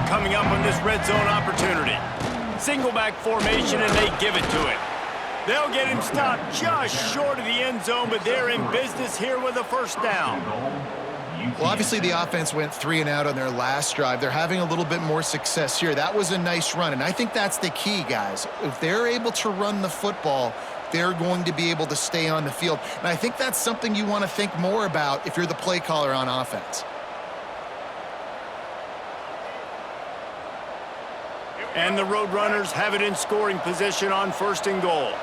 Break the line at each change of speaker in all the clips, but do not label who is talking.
coming up on this red zone opportunity. Single back formation, and they give it to him. They'll get him stopped just short of the end zone, but they're in business here with a first down.
Well, obviously the offense went 3 and out on their last drive. They're having a little bit more success here. That was a nice run, and I think that's the key, guys. If they're able to run the football, they're going to be able to stay on the field. And I think that's something you want to think more about if you're the play caller on offense.
And the Roadrunners have it in scoring position on 1st and goal.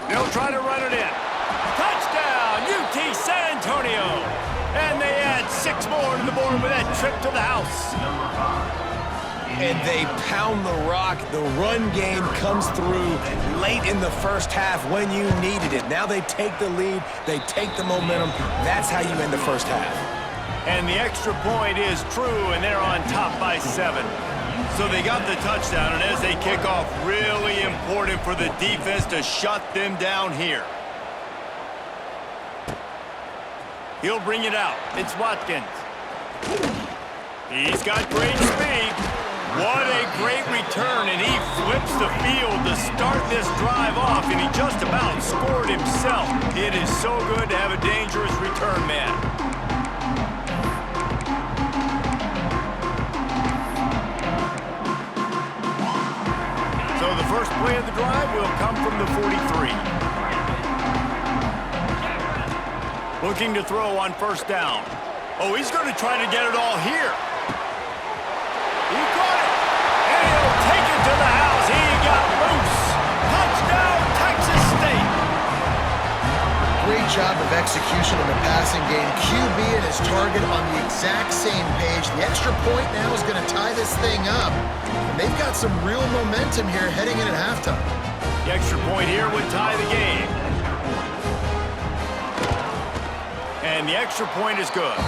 They'll try to run it in. Touchdown, UT San Antonio. And they add 6 more to the board with that trip to the house.
And they pound the rock. The run game comes through late in the first half when you needed it. Now they take the lead. They take the momentum. That's how you end the first half.
And the extra point is true, and they're on top by 7. So they got the touchdown, and as they kick off, really important for the defense to shut them down here. He'll bring it out. It's Watkins. He's got great speed. What a great return, and he flips the field to start this drive off, and he just about scored himself. It is so good to have a dangerous return man. So the first play of the drive will come from the 43. Looking to throw on 1st down. Oh, he's going to try to get it all here. He caught it, and he'll take it to the house. He got loose. Touchdown, Texas State.
Great job of execution in the passing game. QB and his target on the exact same page. The extra point now is going to tie this thing up. And they've got some real momentum here heading in at halftime.
The extra point here would tie the game. And the extra point is good.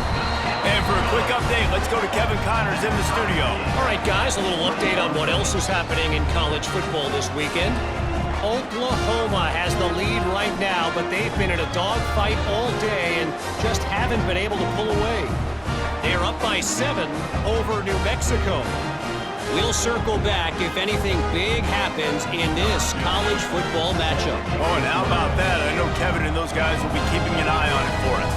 And for a quick update, let's go to Kevin Connors in the studio.
All right, guys, a little update on what else is happening in college football this weekend. Oklahoma has the lead right now, but they've been in a dogfight all day and just haven't been able to pull away. They're up by 7 over New Mexico. We'll circle back if anything big happens in this college football matchup.
Oh, and how about that? I know Kevin and those guys will be keeping an eye on it for us.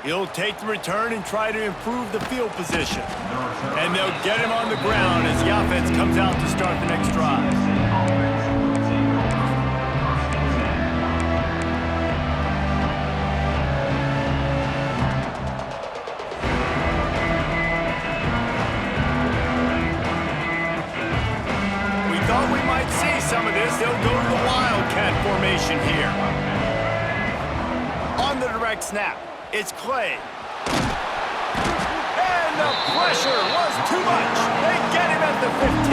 He'll take the return and try to improve the field position. And they'll get him on the ground as the offense comes out to start the next drive. We thought we might see some of this. They'll go to the Wildcat formation here. On the direct snap. It's Clay. And the pressure was too much. They get him at the 15.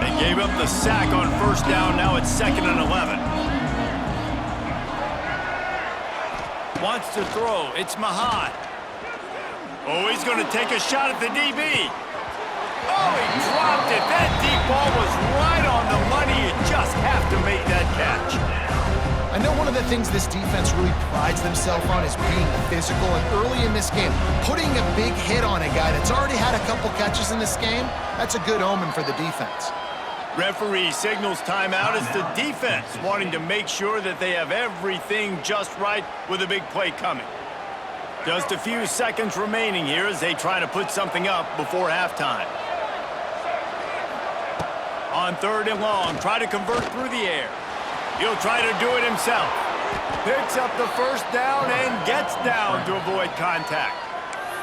They gave up the sack on 1st down. Now it's 2nd and 11. Wants to throw. It's Mahan. Oh, he's going to take a shot at the DB. Oh, he dropped it. That deep ball was right on the money. You just have to make that catch.
I know one of the things this defense really prides themselves on is being physical, and early in this game, putting a big hit on a guy that's already had a couple catches in this game, that's a good omen for the defense.
Referee signals timeout. It's the defense wanting to make sure that they have everything just right with a big play coming. Just a few seconds remaining here as they try to put something up before halftime. On 3rd and long, try to convert through the air. He'll try to do it himself. Picks up the 1st down and gets down to avoid contact.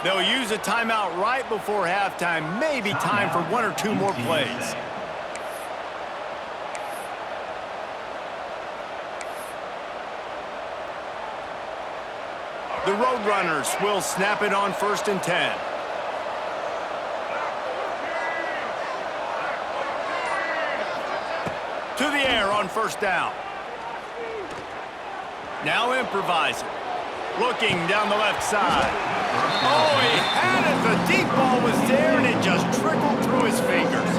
They'll use a timeout right before halftime. Maybe time for 1 or 2 more plays. The Roadrunners will snap it on 1st and 10. To the air on 1st down. Now improvising. Looking down the left side. Oh, he had it. The deep ball was there, and it just trickled through his fingers.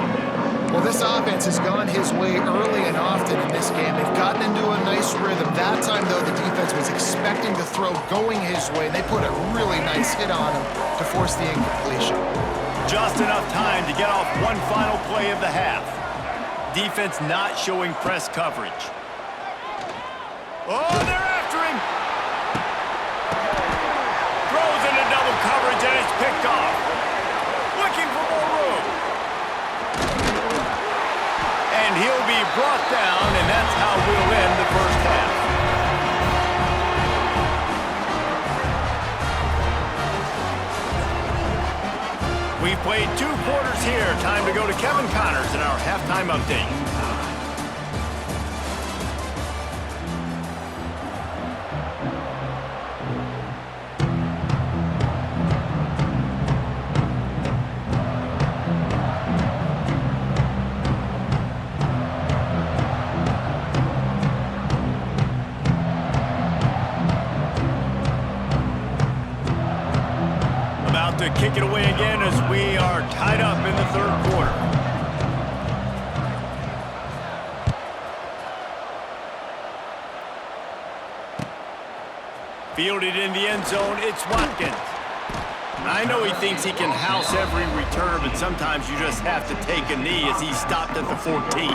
Well, this offense has gone his way early and often in this game. They've gotten into a nice rhythm. That time, though, the defense was expecting the throw going his way. They put a really nice hit on him to force the incompletion.
Just enough time to get off one final play of the half. Defense not showing press coverage. Oh, they're after him. Throws into double coverage, and it's picked off. Looking for more room. And he'll be brought down, and that's how we'll end the first half. We've played 2 quarters here. Time to go to Kevin Connors in our halftime update. To kick it away again as we are tied up in the 3rd quarter. Fielded in the end zone, it's Watkins. I know he thinks he can house every return, but sometimes you just have to take a knee as he stopped at the 14.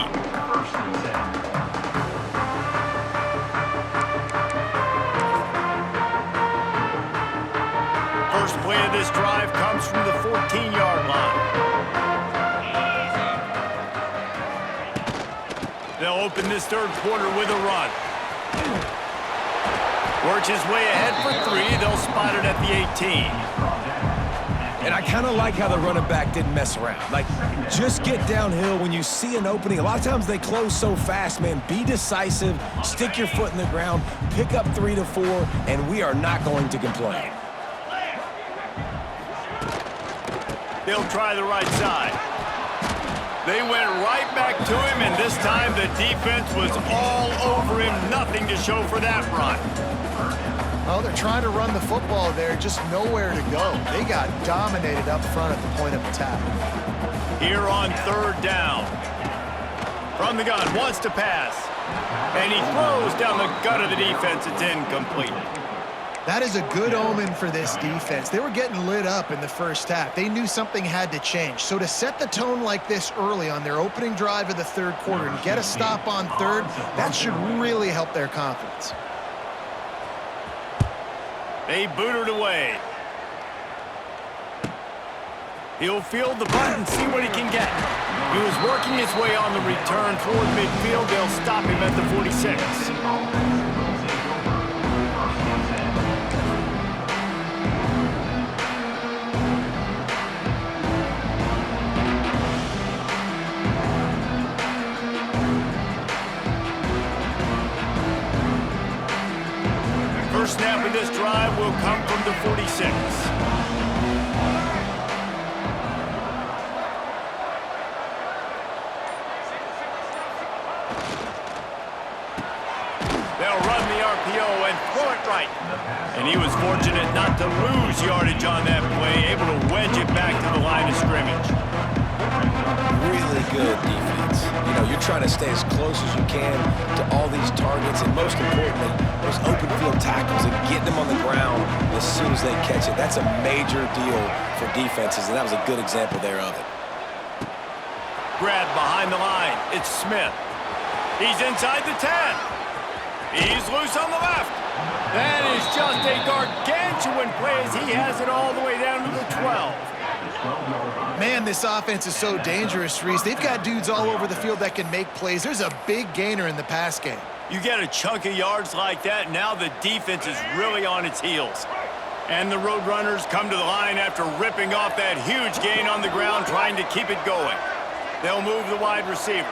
First play of this drive comes from the 14-yard line. They'll open this 3rd quarter with a run. Works his way ahead for 3. They'll spot it at the 18.
And I kind of like how the running back didn't mess around. Like, just get downhill when you see an opening. A lot of times they close so fast, man. Be decisive, stick your foot in the ground, pick up 3 to 4, and we are not going to complain.
They'll try the right side. They went right back to him, and this time the defense was all over him. Nothing to show for that run.
Well, they're trying to run the football there, just nowhere to go. They got dominated up front at the point of attack.
Here on 3rd down. From the gun, wants to pass. And he throws down the gut of the defense. It's incomplete.
That is a good omen for this defense. They were getting lit up in the first half. They knew something had to change. So to set the tone like this early on their opening drive of the 3rd quarter and get a stop on 3rd, that should really help their confidence.
They boot it away. He'll field the punt and see what he can get. He was working his way on the return toward midfield. They'll stop him at the 46. First snap of this drive will come from the 46. They'll run the RPO and throw it right. And he was fortunate not to lose yardage on that play, able to wedge it back to the line of scrimmage.
Really good defense. You know, you're trying to stay as close as you can to all these targets, and most importantly, those open field tackles and getting them on the ground as soon as they catch it. That's a major deal for defenses, and that was a good example there of it.
Grab behind the line. It's Smith. He's inside the 10. He's loose on the left. That is just a gargantuan play as he has it all the way down to the 12.
Man, this offense is so dangerous, Reese. They've got dudes all over the field that can make plays. There's a big gainer in the pass game.
You get a chunk of yards like that, now the defense is really on its heels. And the Roadrunners come to the line after ripping off that huge gain on the ground, trying to keep it going. They'll move the wide receiver.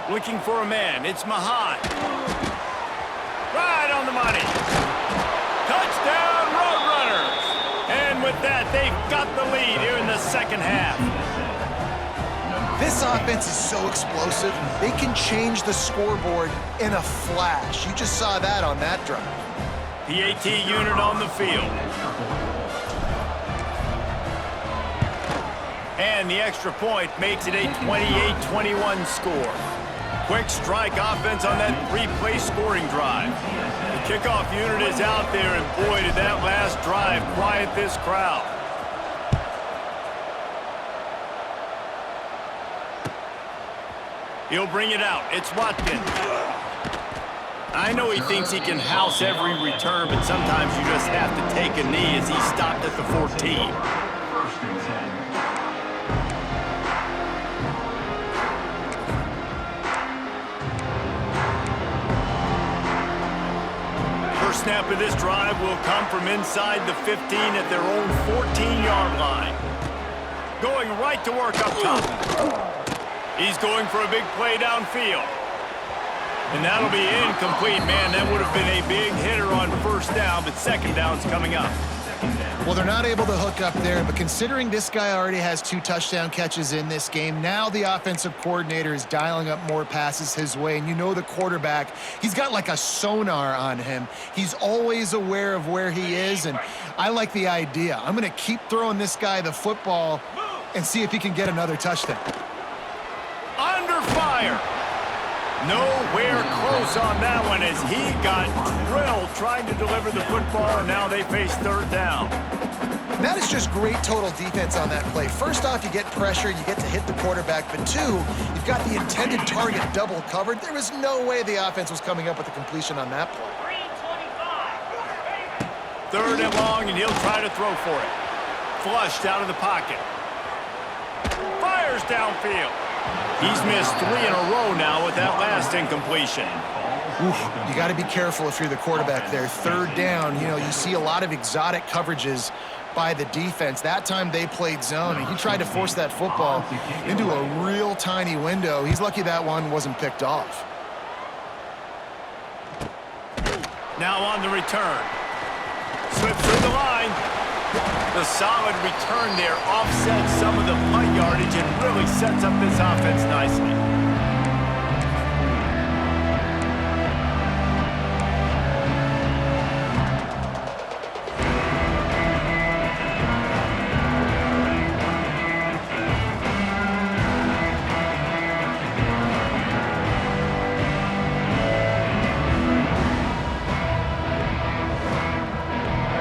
Looking for a man. It's Mahan. Right on the money. Touchdown, Roadrunners! with that, they've got the lead here in the second half.
This offense is so explosive, they can change the scoreboard in a flash. You just saw that on that drive.
The AT unit on the field. And the extra point makes it a 28-21 score. Quick strike offense on that three-play scoring drive. The kickoff unit is out there, and boy, did that last drive quiet this crowd. He'll bring it out. It's Watkins. I know he thinks he can house every return, but sometimes you just have to take a knee as he stopped at the 14. Snap of this drive will come from inside the 15 at their own 14-yard line. Going right to work up top. He's going for a big play downfield. And that'll be incomplete. Man, that would have been a big hitter on first down, but second down's coming up.
Well, they're not able to hook up there, but considering this guy already has 2 touchdown catches in this game, now the offensive coordinator is dialing up more passes his way, and you know the quarterback, he's got like a sonar on him. He's always aware of where he is, and I like the idea. I'm going to keep throwing this guy the football and see if he can get another touchdown.
Under fire. Nowhere close on that one as he got drilled trying to deliver the football, and now they face third down.
That is just great total defense on that play. First off, you get pressure, you get to hit the quarterback, but 2, you've got the intended target double covered. There was no way the offense was coming up with a completion on that play.
Third and long, and he'll try to throw for it. Flushed out of the pocket. Fires downfield. He's missed 3 in a row now with that last incompletion.
Oof, you got to be careful if you're the quarterback there. Third down, you know, you see a lot of exotic coverages by the defense. That time they played zone, and he tried to force that football into a real tiny window. He's lucky that one wasn't picked off.
Now on the return. Slips through the line. The solid return there offsets some of the punt yardage and really sets up this offense nicely.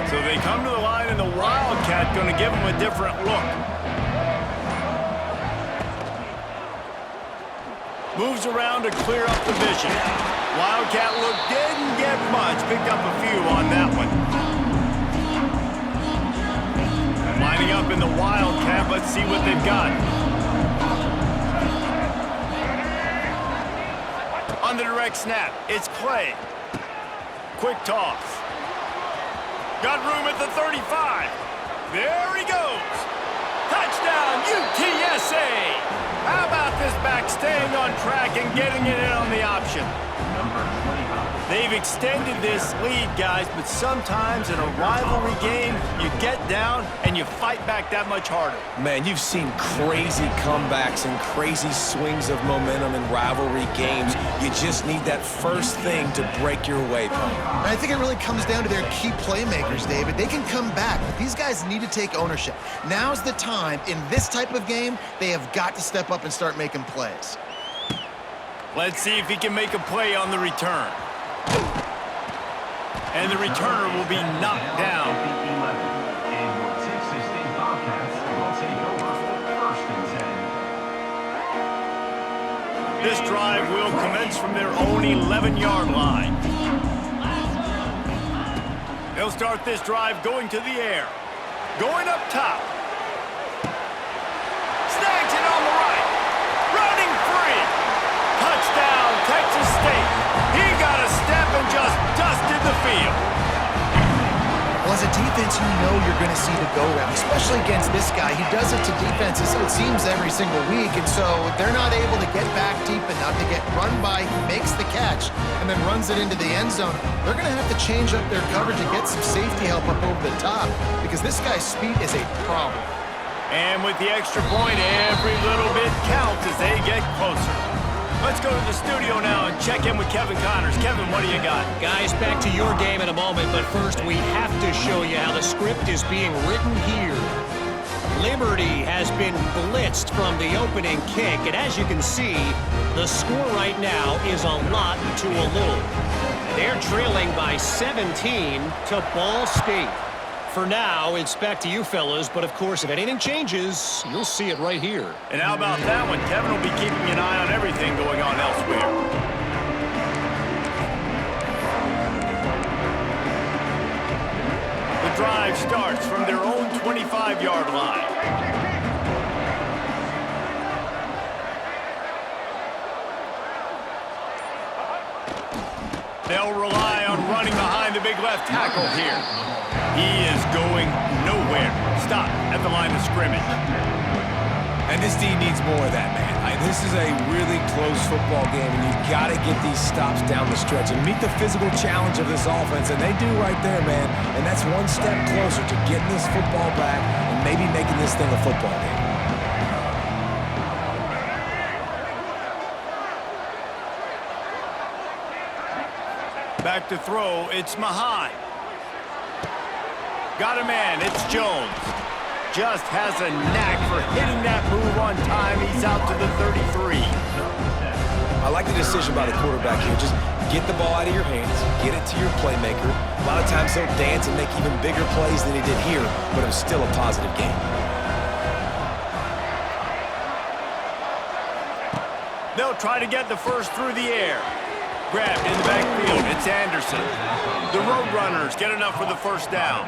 So they come to the line, and the Wildcat going to give them a different look. Moves around to clear up the vision. Wildcat look didn't get much. Picked up a few on that one. Lining up in the Wildcat. Let's see what they've got. On the direct snap, it's Clay. Quick toss. Got room at the 35. There he goes. Touchdown, UTSA. How about this back staying on track and getting it in on the option? They've extended this lead, guys, but sometimes in a rivalry game, you get down and you fight back that much harder.
Man, you've seen crazy comebacks and crazy swings of momentum in rivalry games. You just need that first thing to break your way, Pony.
I think it really comes down to their key playmakers, David. They can come back, but these guys need to take ownership. Now's the time. In this type of game, they have got to step up and start making plays.
Let's see if he can make a play on the return. And the returner will be knocked down. This drive will commence from their own 11-yard line. They'll start this drive going to the air. Going up top. Snags it on the right. Running free. Touchdown, Texas State. He got a step and just dusted the field.
Well, as a defense, offense you know you're going to see the go-round, especially against this guy. He does it to defenses, it seems, every single week, and so if they're not able to get back deep enough to get run by, he makes the catch and then runs it into the end zone, they're going to have to change up their coverage and get some safety help up over the top because this guy's speed is a problem.
And with the extra point, every little bit counts as they get closer. Let's go to the studio now and check in with Kevin Connors. Kevin, what do you got?
Guys, back to your game in a moment, but first we have to show you how the script is being written here. Liberty has been blitzed from the opening kick, and as you can see, the score right now is a lot to a little. They're trailing by 17 to Ball State. For now, it's back to you fellas, but of course, if anything changes, you'll see it right here.
And how about that one? Kevin will be keeping an eye on everything going on elsewhere. The drive starts from their own 25-yard line. They'll rely on running behind the big left tackle here. He is going nowhere. Stop at the line of scrimmage.
And this team needs more of that, man. This is a really close football game, and you've got to get these stops down the stretch and meet the physical challenge of this offense, and they do right there, man. And that's one step closer to getting this football back and maybe making this thing a football game.
Back to throw, it's Mahan. Got a man, it's Jones. Just has a knack for hitting that move on time. He's out to the 33.
I like the decision by the quarterback here. Just get the ball out of your hands, get it to your playmaker. A lot of times he'll dance and make even bigger plays than he did here, but it was still a positive game.
They'll try to get the first through the air. Grabbed in the backfield, it's Anderson. The Roadrunners get enough for the first down.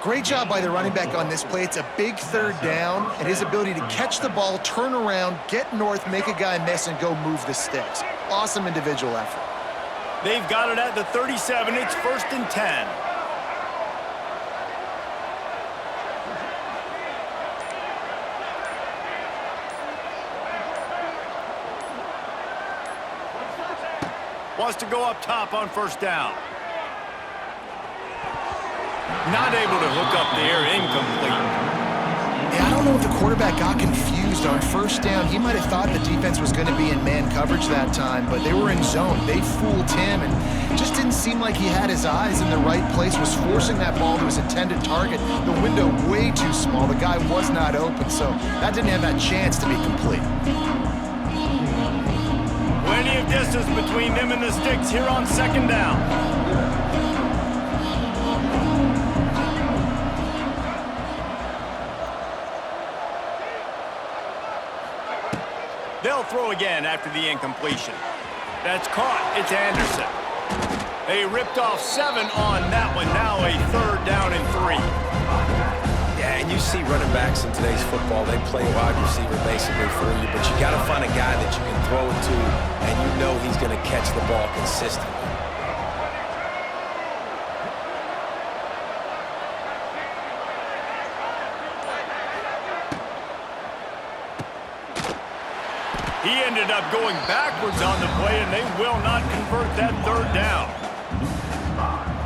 Great job by the running back on this play. It's a big third down, and his ability to catch the ball, turn around, get north, make a guy miss, and go move the sticks. Awesome individual effort.
They've got it at the 37. It's 1st and 10. Wants to go up top on first down. Not able to hook up there, incomplete.
Yeah, I don't know if the quarterback got confused on first down. He might have thought the defense was going to be in man coverage that time, but they were in zone. They fooled him, and it just didn't seem like he had his eyes in the right place, was forcing that ball to his intended target. The window way too small. The guy was not open, so that didn't have that chance to be complete.
Plenty of distance between them and the sticks here on second down. They'll throw again after the incompletion. That's caught. It's Anderson. They ripped off 7 on that one. Now a 3rd down and 3.
Yeah, and you see running backs in today's football, they play wide receiver basically for you, but you got to find a guy that you can throw it to, and you know he's going to catch the ball consistently.
He ended up going backwards on the play, and they will not convert that 3rd down.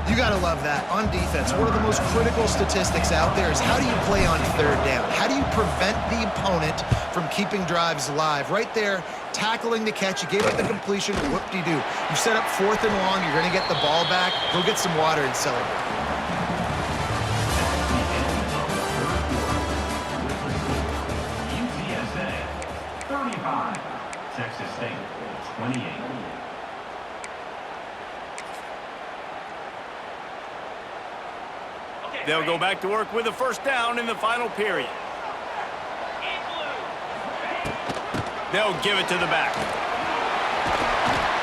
You got to love that. On defense, one of the most critical statistics out there is how do you play on 3rd down? How do you prevent the opponent from keeping drives alive? Right there, tackling the catch. You gave up the completion. Whoop-de-doo. You set up 4th and long. You're going to get the ball back. Go get some water and celebrate.
UTSA 35, Texas State 28.
They'll go back to work with a first down in the final period. They'll give it to the back.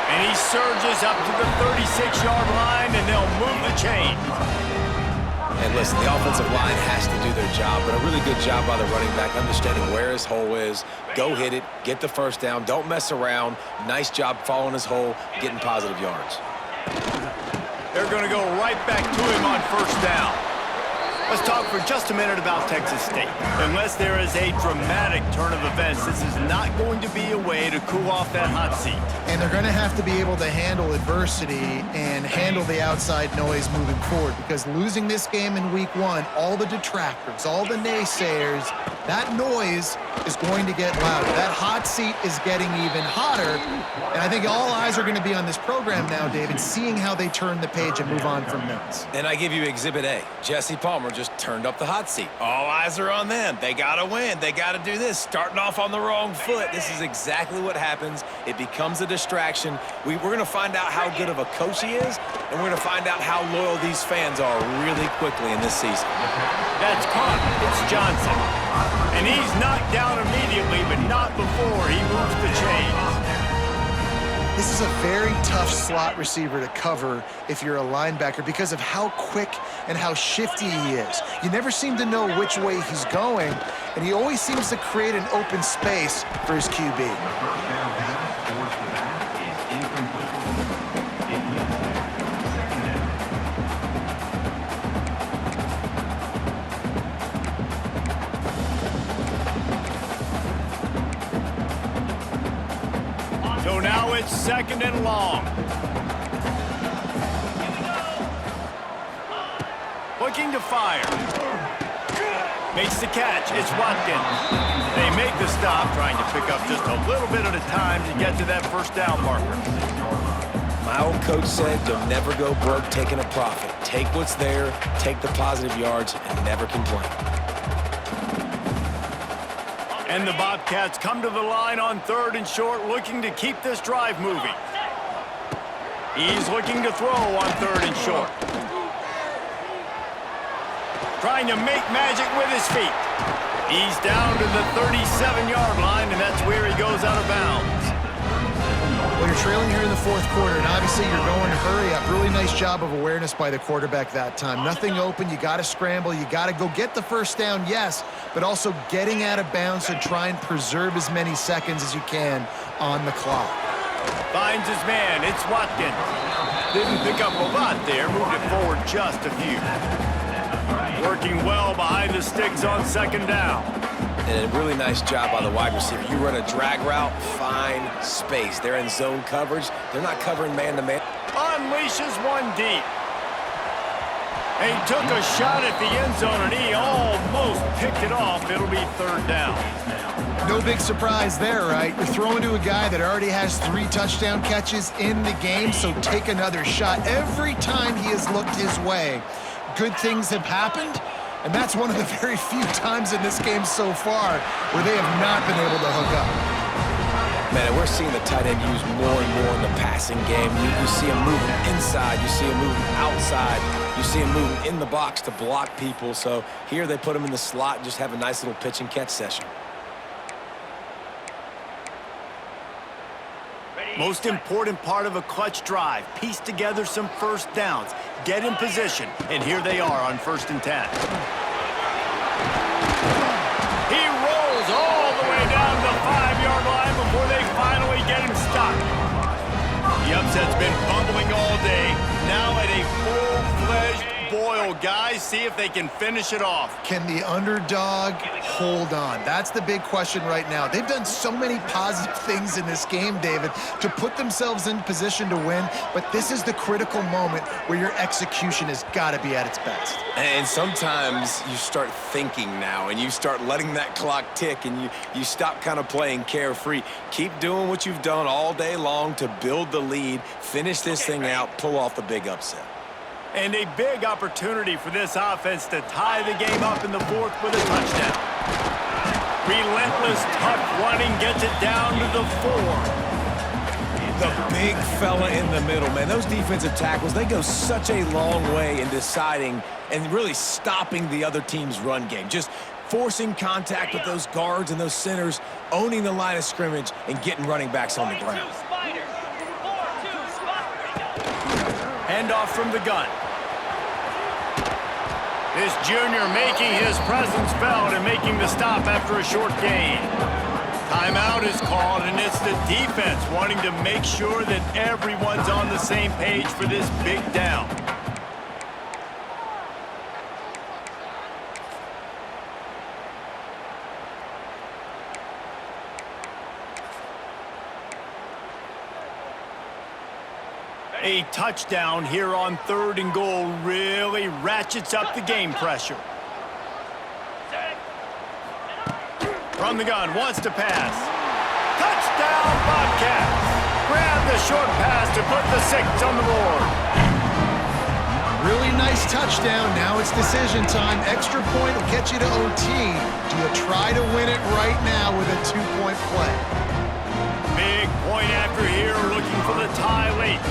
And he surges up to the 36-yard line, and they'll move the chain.
And listen, the offensive line has to do their job, but a really good job by the running back, understanding where his hole is. Go hit it, get the first down, don't mess around. Nice job following his hole, getting positive yards.
They're going to go right back to him on first down. Let's talk for just a minute about Texas State. Unless there is a dramatic turn of events, this is not going to be a way to cool off that hot seat.
And they're going to have to be able to handle adversity and handle the outside noise moving forward, because losing this game in week 1, all the detractors, all the naysayers, that noise is going to get louder. That hot seat is getting even hotter. And I think all eyes are going to be on this program now, David, seeing how they turn the page and move on from this.
And I give you Exhibit A. Jesse Palmer just turned up the hot seat. All eyes are on them. They got to win. They got to do this. Starting off on the wrong foot. This is exactly what happens. It becomes a distraction. We're going to find out how good of a coach he is, and we're going to find out how loyal these fans are really quickly in this season.
That's caught. It's Johnson. And he's knocked down immediately, but not before he moves the chains.
This is a very tough slot receiver to cover if you're a linebacker because of how quick and how shifty he is. You never seem to know which way he's going, and he always seems to create an open space for his QB.
The first down pass towards the back is incomplete. It leads second down.
So now it's 2nd and long. Looking to fire. Makes the catch. It's Watkins. They make the stop, trying to pick up just a little bit at a time to get to that first down marker.
My old coach said you'll never go broke taking a profit. Take what's there, take the positive yards, and never complain.
And the Bobcats come to the line on 3rd and short, looking to keep this drive moving. He's looking to throw on 3rd and short. Trying to make magic with his feet. He's down to the 37-yard line, and that's where he goes out of bounds.
Well, you're trailing here in the 4th quarter, and obviously you're going to hurry up. Really nice job of awareness by the quarterback that time. Nothing open. You got to scramble. You got to go get the first down, yes, but also getting out of bounds to try and preserve as many seconds as you can on the clock.
Finds his man. It's Watkins. Didn't pick up a lot there. Moved it forward just a few. Working well behind the sticks on 2nd down.
And a really nice job by the wide receiver. You run a drag route, find space. They're in zone coverage. They're not covering man-to-man.
Unleashes one deep. And he took a shot at the end zone, and he almost picked it off. It'll be 3rd down.
No big surprise there, right? You're throwing to a guy that already has 3 touchdown catches in the game, so take another shot. Every time he has looked his way, good things have happened, and that's one of the very few times in this game so far where they have not been able to hook up.
Man, we're seeing the tight end used more and more in the passing game. You see him moving inside. You see him moving outside. You see him moving in the box to block people. So here they put him in the slot and just have a nice little pitch and catch session.
Most important part of a clutch drive. Piece together some first downs. Get in position. And here they are on 1st and 10. He rolls all the way down the 5-yard line before they finally get him stopped. The upset's been bubbling all day. Now at a full-fledged boil. Guys, see if they can finish it off.
Can the underdog hold on? That's the big question right now. They've done so many positive things in this game, David, to put themselves in position to win, but this is the critical moment where your execution has got to be at its best.
And sometimes you start thinking now, and you start letting that clock tick, and you stop kind of playing carefree. Keep doing what you've done all day long to build the lead, finish this thing out, pull off the big upset.
And a big opportunity for this offense to tie the game up in the 4th with a touchdown. Relentless, tough running gets it down to the 4.
The big fella in the middle, man. Those defensive tackles, they go such a long way in deciding and really stopping the other team's run game. Just forcing contact with those guards and those centers, owning the line of scrimmage, and getting running backs on the ground.
Handoff from the gun. This junior making his presence felt and making the stop after a short gain. Timeout is called, and it's the defense wanting to make sure that everyone's on the same page for this big down. A touchdown here on 3rd and goal really ratchets up the game pressure. From the gun, wants to pass. Touchdown, Bobcats! Grab the short pass to put the 6 on the board.
Really nice touchdown. Now it's decision time. Extra point will get you to OT. Do you try to win it right now with a 2-point play?
Big point after here, looking for the tie late.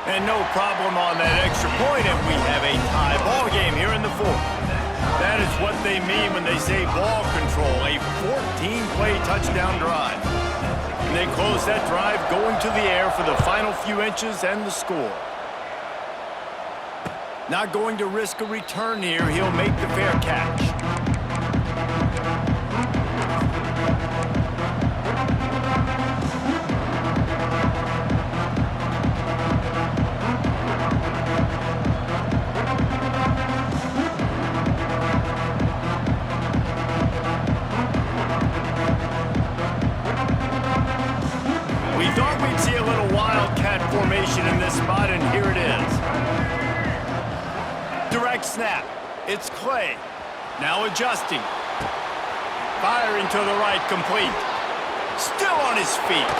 And no problem on that extra point, and we have a tie ball game here in the 4th. That is what they mean when they say ball control, a 14-play touchdown drive. And they close that drive going to the air for the final few inches and the score. Not going to risk a return here. He'll make the fair catch. We thought we'd see a little wildcat formation in this spot, and here it is. Direct snap. It's Clay. Now adjusting. Firing to the right, complete. Still on his feet.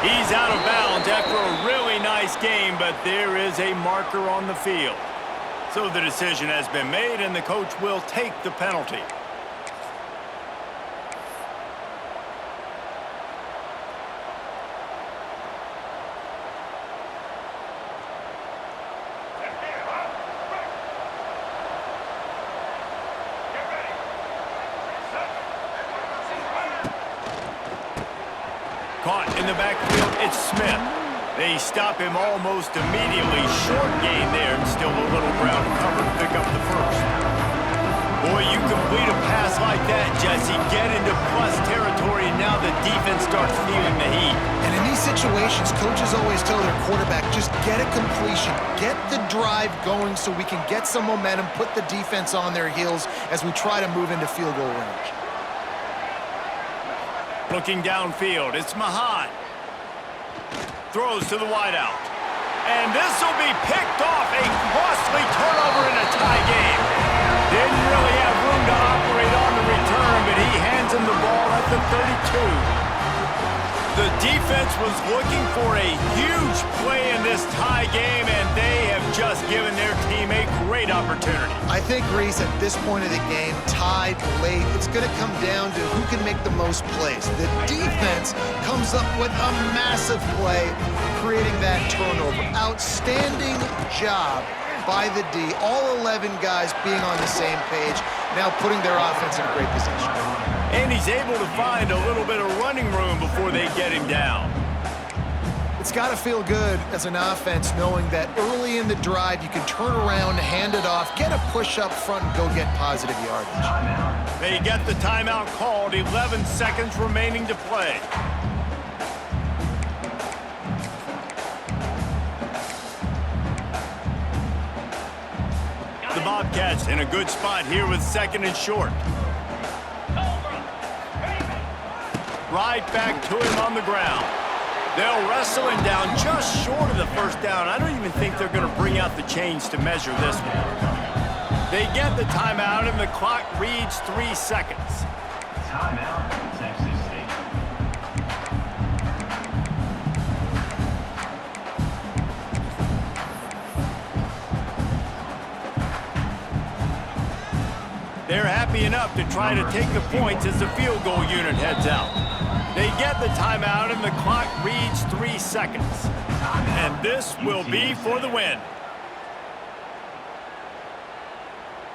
He's out of bounds after a really nice game, but there is a marker on the field. So the decision has been made, and the coach will take the penalty. Caught in the backfield, it's Smith. They stop him almost immediately. Short gain there, and still a little ground cover to pick up the first. Boy, you complete a pass like that, Jesse, get into plus territory, and now the defense starts feeling the heat.
And in these situations, coaches always tell their quarterback, just get a completion, get the drive going so we can get some momentum, put the defense on their heels as we try to move into field goal range.
Looking downfield, it's Mahan. Throws to the wideout. And this will be picked off. A costly turnover in a tie game. Didn't really have room to operate on the return, but he hands him the ball at the 32. The defense was looking for a huge play in this tie game, and they have just given their team a great opportunity.
I think, Reese, at this point of the game, tied late, it's going to come down to who can make the most plays. The defense comes up with a massive play, creating that turnover. Outstanding job by the D. All 11 guys being on the same page, now putting their offense in a great position.
And he's able to find a little bit of running room before they get him down.
It's got to feel good as an offense knowing that early in the drive you can turn around, hand it off, get a push up front, and go get positive yardage.
They get the timeout called, 11 seconds remaining to play. The Bobcats in a good spot here with 2nd and short. Right back to him on the ground. They'll wrestle him down just short of the first down. I don't even think they're going to bring out the chains to measure this one. They get the timeout, and the clock reads 3 seconds.
Timeout, Texas State.
They're happy enough to try to take the points as the field goal unit heads out. They get the timeout, and the clock reads 3 seconds. And this will be for the win.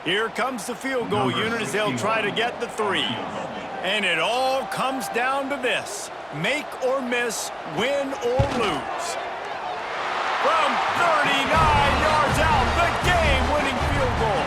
Here comes the field goal unit as they'll try to get the 3. And it all comes down to this. Make or miss, win or lose. From 39 yards out, the game-winning field goal.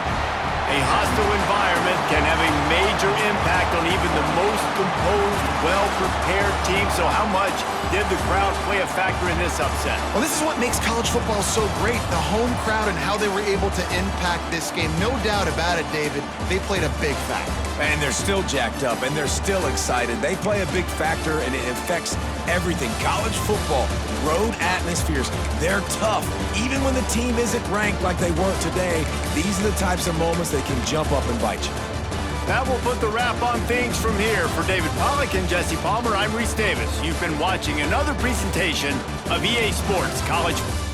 A A hostile environment can have a major impact on even the most composed, well-prepared team. So how much did the crowd play a factor in this upset?
Well, this is what makes college football so great, the home crowd and how they were able to impact this game. No doubt about it, David. They played a big factor.
And they're still jacked up, and they're still excited. They play a big factor, and it affects everything. College football, road atmospheres, they're tough. Even when the team isn't ranked like they weren't today, these are the types of moments that can jump up and bite you.
That will put the wrap on things from here. For David Pollack and Jesse Palmer, I'm Reese Davis. You've been watching another presentation of EA Sports College Football.